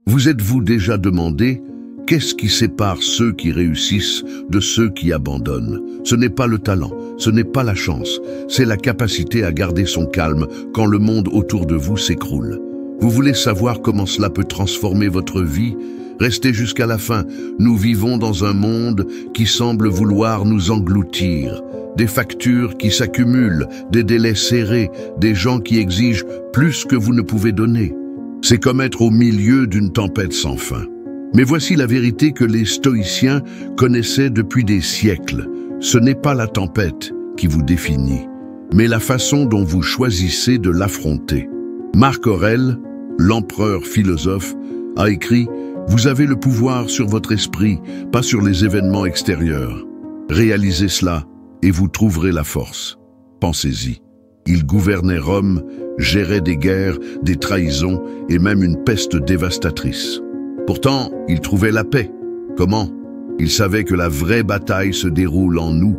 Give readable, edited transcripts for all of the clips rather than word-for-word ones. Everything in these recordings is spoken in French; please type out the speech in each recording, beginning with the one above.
Vous êtes-vous déjà demandé qu'est-ce qui sépare ceux qui réussissent de ceux qui abandonnent? Ce n'est pas le talent, ce n'est pas la chance, c'est la capacité à garder son calme quand le monde autour de vous s'écroule. Vous voulez savoir comment cela peut transformer votre vie? Restez jusqu'à la fin. Nous vivons dans un monde qui semble vouloir nous engloutir. Des factures qui s'accumulent, des délais serrés, des gens qui exigent plus que vous ne pouvez donner. C'est comme être au milieu d'une tempête sans fin. Mais voici la vérité que les stoïciens connaissaient depuis des siècles. Ce n'est pas la tempête qui vous définit, mais la façon dont vous choisissez de l'affronter. Marc Aurèle, l'empereur philosophe, a écrit « Vous avez le pouvoir sur votre esprit, pas sur les événements extérieurs. Réalisez cela et vous trouverez la force. » Pensez-y. Il gouvernait Rome, gérait des guerres, des trahisons et même une peste dévastatrice. Pourtant, il trouvait la paix. Comment? Il savait que la vraie bataille se déroule en nous.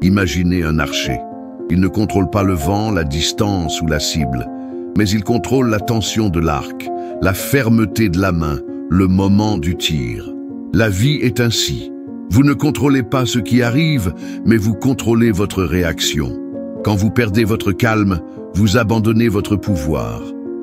Imaginez un archer. Il ne contrôle pas le vent, la distance ou la cible, mais il contrôle la tension de l'arc, la fermeté de la main, le moment du tir. La vie est ainsi. Vous ne contrôlez pas ce qui arrive, mais vous contrôlez votre réaction. Quand vous perdez votre calme, vous abandonnez votre pouvoir.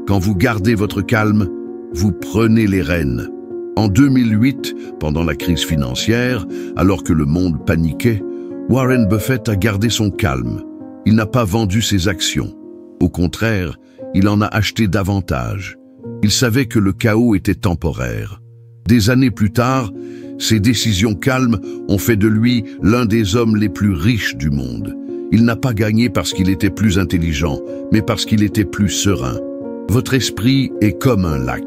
Quand vous gardez votre calme, vous prenez les rênes. En 2008, pendant la crise financière, alors que le monde paniquait, Warren Buffett a gardé son calme. Il n'a pas vendu ses actions. Au contraire, il en a acheté davantage. Il savait que le chaos était temporaire. Des années plus tard, ses décisions calmes ont fait de lui l'un des hommes les plus riches du monde. Il n'a pas gagné parce qu'il était plus intelligent, mais parce qu'il était plus serein. Votre esprit est comme un lac.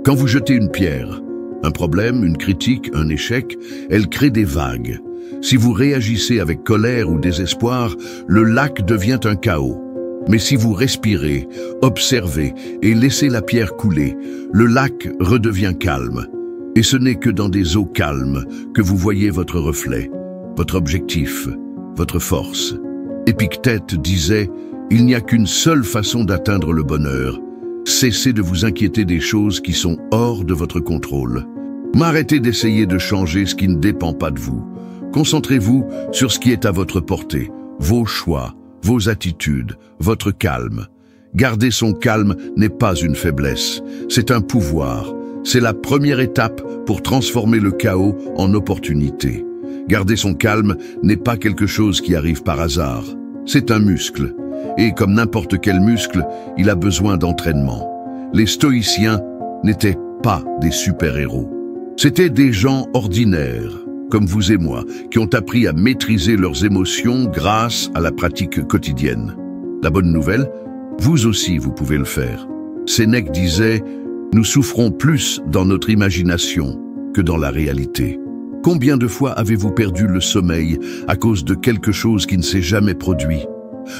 Quand vous jetez une pierre, un problème, une critique, un échec, elle crée des vagues. Si vous réagissez avec colère ou désespoir, le lac devient un chaos. Mais si vous respirez, observez et laissez la pierre couler, le lac redevient calme. Et ce n'est que dans des eaux calmes que vous voyez votre reflet, votre objectif, votre force. Épictète disait « Il n'y a qu'une seule façon d'atteindre le bonheur. Cessez de vous inquiéter des choses qui sont hors de votre contrôle. Arrêtez d'essayer de changer ce qui ne dépend pas de vous. Concentrez-vous sur ce qui est à votre portée, vos choix, vos attitudes, votre calme. Garder son calme n'est pas une faiblesse, c'est un pouvoir. C'est la première étape pour transformer le chaos en opportunité. Garder son calme n'est pas quelque chose qui arrive par hasard. C'est un muscle. Et comme n'importe quel muscle, il a besoin d'entraînement. Les stoïciens n'étaient pas des super-héros. C'étaient des gens ordinaires, comme vous et moi, qui ont appris à maîtriser leurs émotions grâce à la pratique quotidienne. La bonne nouvelle, vous aussi vous pouvez le faire. Sénèque disait « Nous souffrons plus dans notre imagination que dans la réalité ». Combien de fois avez-vous perdu le sommeil à cause de quelque chose qui ne s'est jamais produit?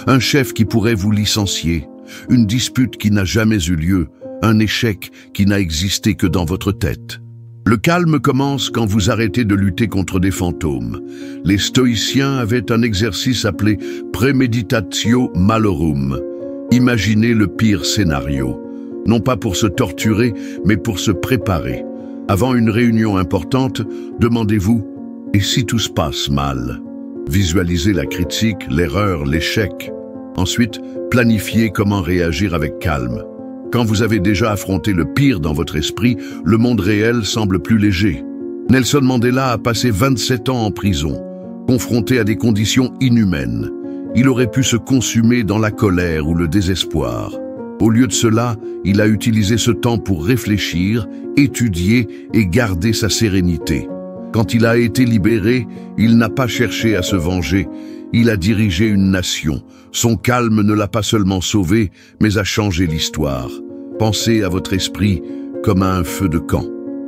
Un chef qui pourrait vous licencier, une dispute qui n'a jamais eu lieu, un échec qui n'a existé que dans votre tête. Le calme commence quand vous arrêtez de lutter contre des fantômes. Les stoïciens avaient un exercice appelé Premeditatio Malorum. Imaginez le pire scénario, non pas pour se torturer, mais pour se préparer. Avant une réunion importante, demandez-vous « Et si tout se passe mal ?» Visualisez la critique, l'erreur, l'échec. Ensuite, planifiez comment réagir avec calme. Quand vous avez déjà affronté le pire dans votre esprit, le monde réel semble plus léger. Nelson Mandela a passé 27 ans en prison, confronté à des conditions inhumaines. Il aurait pu se consumer dans la colère ou le désespoir. Au lieu de cela, il a utilisé ce temps pour réfléchir, étudier et garder sa sérénité. Quand il a été libéré, il n'a pas cherché à se venger. Il a dirigé une nation. Son calme ne l'a pas seulement sauvé, mais a changé l'histoire. Pensez à votre esprit comme à un feu de camp.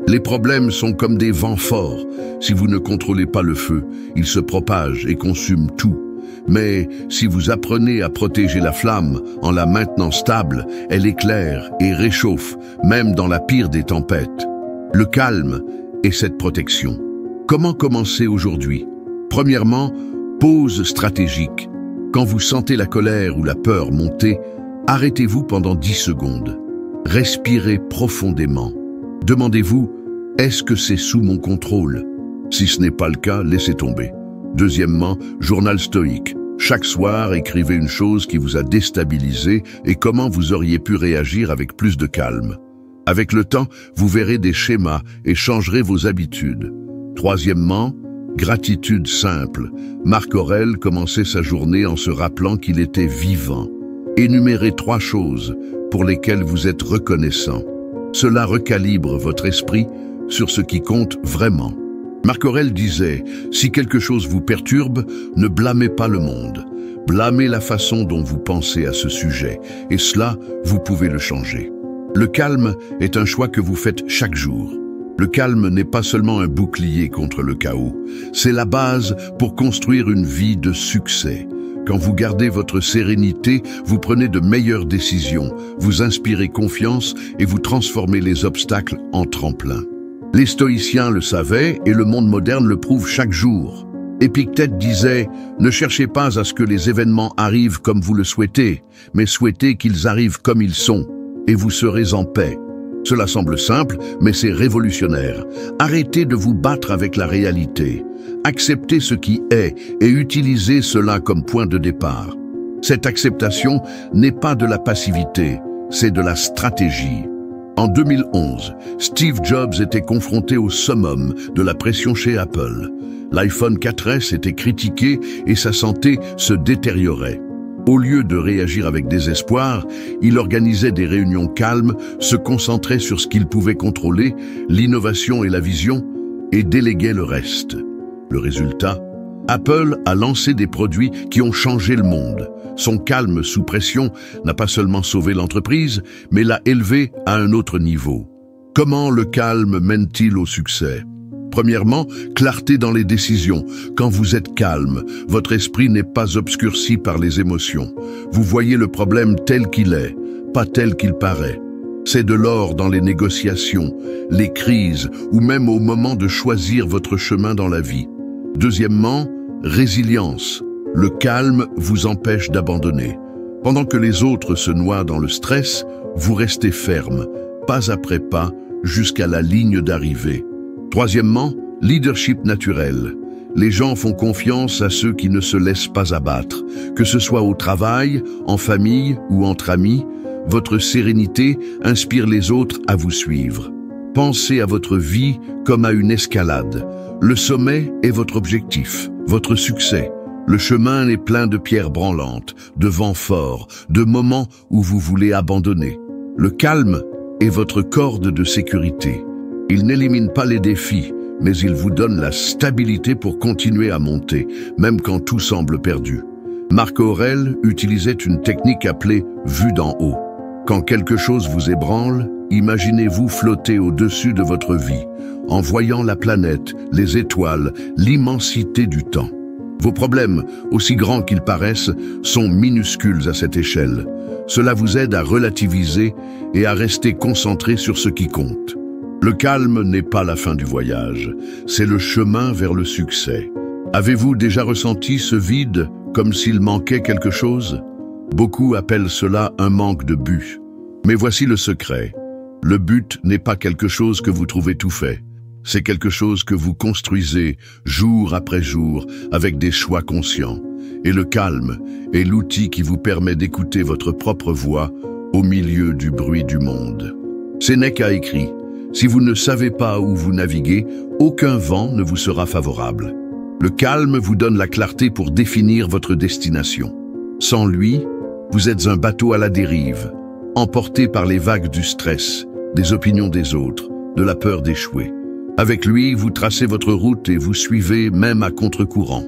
Les problèmes sont comme des vents forts. Si vous ne contrôlez pas le feu, ils se propagent et consument tout. Mais si vous apprenez à protéger la flamme en la maintenant stable, elle éclaire et réchauffe, même dans la pire des tempêtes. Le calme est cette protection. Comment commencer aujourd'hui? Premièrement, pause stratégique. Quand vous sentez la colère ou la peur monter, arrêtez-vous pendant 10 secondes. Respirez profondément. Demandez-vous, est-ce que c'est sous mon contrôle? Si ce n'est pas le cas, laissez tomber. Deuxièmement, journal stoïque. Chaque soir, écrivez une chose qui vous a déstabilisé et comment vous auriez pu réagir avec plus de calme. Avec le temps, vous verrez des schémas et changerez vos habitudes. Troisièmement, gratitude simple. Marc Aurèle commençait sa journée en se rappelant qu'il était vivant. Énumérez 3 choses pour lesquelles vous êtes reconnaissant. Cela recalibre votre esprit sur ce qui compte vraiment. Marc Aurèle disait, si quelque chose vous perturbe, ne blâmez pas le monde. Blâmez la façon dont vous pensez à ce sujet, et cela, vous pouvez le changer. Le calme est un choix que vous faites chaque jour. Le calme n'est pas seulement un bouclier contre le chaos, c'est la base pour construire une vie de succès. Quand vous gardez votre sérénité, vous prenez de meilleures décisions, vous inspirez confiance et vous transformez les obstacles en tremplin. Les stoïciens le savaient et le monde moderne le prouve chaque jour. Épictète disait « Ne cherchez pas à ce que les événements arrivent comme vous le souhaitez, mais souhaitez qu'ils arrivent comme ils sont, et vous serez en paix. » Cela semble simple, mais c'est révolutionnaire. Arrêtez de vous battre avec la réalité. Acceptez ce qui est et utilisez cela comme point de départ. Cette acceptation n'est pas de la passivité, c'est de la stratégie. En 2011, Steve Jobs était confronté au summum de la pression chez Apple. L'iPhone 4S était critiqué et sa santé se détériorait. Au lieu de réagir avec désespoir, il organisait des réunions calmes, se concentrait sur ce qu'il pouvait contrôler, l'innovation et la vision, et déléguait le reste. Le résultat? Apple a lancé des produits qui ont changé le monde. Son calme sous pression n'a pas seulement sauvé l'entreprise, mais l'a élevé à un autre niveau. Comment le calme mène-t-il au succès? Premièrement, clarté dans les décisions. Quand vous êtes calme, votre esprit n'est pas obscurci par les émotions. Vous voyez le problème tel qu'il est, pas tel qu'il paraît. C'est de l'or dans les négociations, les crises ou même au moment de choisir votre chemin dans la vie. Deuxièmement, résilience. Le calme vous empêche d'abandonner. Pendant que les autres se noient dans le stress, vous restez ferme, pas après pas, jusqu'à la ligne d'arrivée. Troisièmement, leadership naturel. Les gens font confiance à ceux qui ne se laissent pas abattre. Que ce soit au travail, en famille ou entre amis, votre sérénité inspire les autres à vous suivre. Pensez à votre vie comme à une escalade. Le sommet est votre objectif, votre succès. Le chemin est plein de pierres branlantes, de vents forts, de moments où vous voulez abandonner. Le calme est votre corde de sécurité. Il n'élimine pas les défis, mais il vous donne la stabilité pour continuer à monter, même quand tout semble perdu. Marc Aurèle utilisait une technique appelée « vue d'en haut ». Quand quelque chose vous ébranle, imaginez-vous flotter au-dessus de votre vie, en voyant la planète, les étoiles, l'immensité du temps. Vos problèmes, aussi grands qu'ils paraissent, sont minuscules à cette échelle. Cela vous aide à relativiser et à rester concentré sur ce qui compte. Le calme n'est pas la fin du voyage, c'est le chemin vers le succès. Avez-vous déjà ressenti ce vide, comme s'il manquait quelque chose? Beaucoup appellent cela un manque de but. Mais voici le secret. Le but n'est pas quelque chose que vous trouvez tout fait. C'est quelque chose que vous construisez jour après jour avec des choix conscients. Et le calme est l'outil qui vous permet d'écouter votre propre voix au milieu du bruit du monde. Sénèque a écrit « Si vous ne savez pas où vous naviguez, aucun vent ne vous sera favorable. » Le calme vous donne la clarté pour définir votre destination. Sans lui, vous êtes un bateau à la dérive, emporté par les vagues du stress, des opinions des autres, de la peur d'échouer. Avec lui, vous tracez votre route et vous suivez même à contre-courant.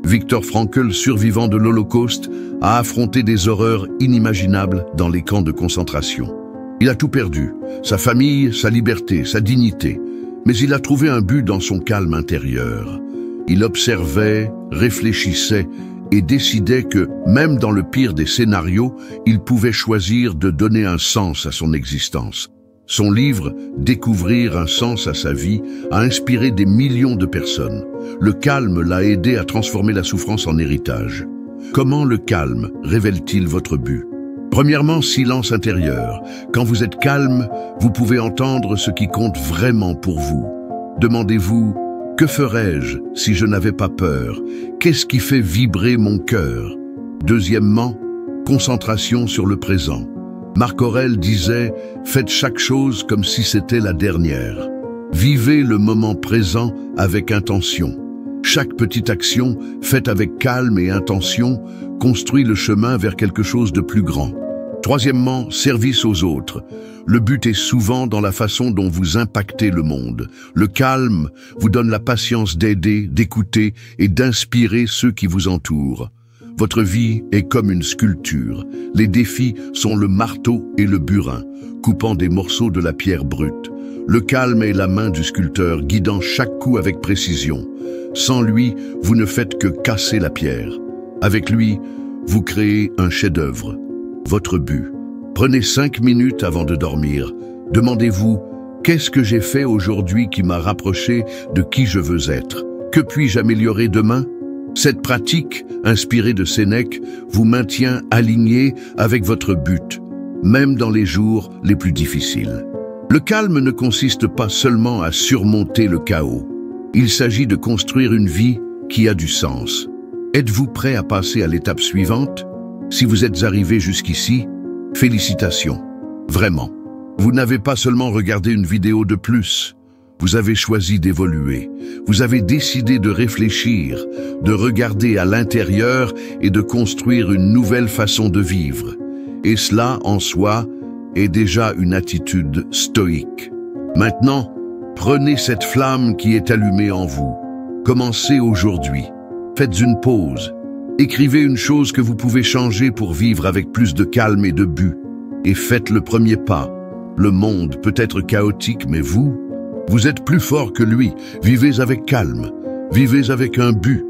Viktor Frankl, survivant de l'Holocauste, a affronté des horreurs inimaginables dans les camps de concentration. Il a tout perdu, sa famille, sa liberté, sa dignité, mais il a trouvé un but dans son calme intérieur. Il observait, réfléchissait et décidait que, même dans le pire des scénarios, il pouvait choisir de donner un sens à son existence. Son livre « Découvrir un sens à sa vie » a inspiré des millions de personnes. Le calme l'a aidé à transformer la souffrance en héritage. Comment le calme révèle-t-il votre but? Premièrement, silence intérieur. Quand vous êtes calme, vous pouvez entendre ce qui compte vraiment pour vous. Demandez-vous, que ferais-je si je n'avais pas peur? Qu'est-ce qui fait vibrer mon cœur? Deuxièmement, concentration sur le présent. Marc Aurèle disait « Faites chaque chose comme si c'était la dernière ». Vivez le moment présent avec intention. Chaque petite action, faite avec calme et intention, construit le chemin vers quelque chose de plus grand. Troisièmement, service aux autres. Le but est souvent dans la façon dont vous impactez le monde. Le calme vous donne la patience d'aider, d'écouter et d'inspirer ceux qui vous entourent. Votre vie est comme une sculpture. Les défis sont le marteau et le burin, coupant des morceaux de la pierre brute. Le calme est la main du sculpteur, guidant chaque coup avec précision. Sans lui, vous ne faites que casser la pierre. Avec lui, vous créez un chef-d'œuvre. Votre but. Prenez 5 minutes avant de dormir. Demandez-vous, qu'est-ce que j'ai fait aujourd'hui qui m'a rapproché de qui je veux être? Que puis-je améliorer demain? Cette pratique, inspirée de Sénèque, vous maintient aligné avec votre but, même dans les jours les plus difficiles. Le calme ne consiste pas seulement à surmonter le chaos. Il s'agit de construire une vie qui a du sens. Êtes-vous prêt à passer à l'étape suivante? Si vous êtes arrivé jusqu'ici, félicitations. Vraiment. Vous n'avez pas seulement regardé une vidéo de plus. Vous avez choisi d'évoluer. Vous avez décidé de réfléchir, de regarder à l'intérieur et de construire une nouvelle façon de vivre. Et cela, en soi, est déjà une attitude stoïque. Maintenant, prenez cette flamme qui est allumée en vous. Commencez aujourd'hui. Faites une pause. Écrivez une chose que vous pouvez changer pour vivre avec plus de calme et de but. Et faites le premier pas. Le monde peut être chaotique, mais vous êtes plus fort que lui. Vivez avec calme. Vivez avec un but.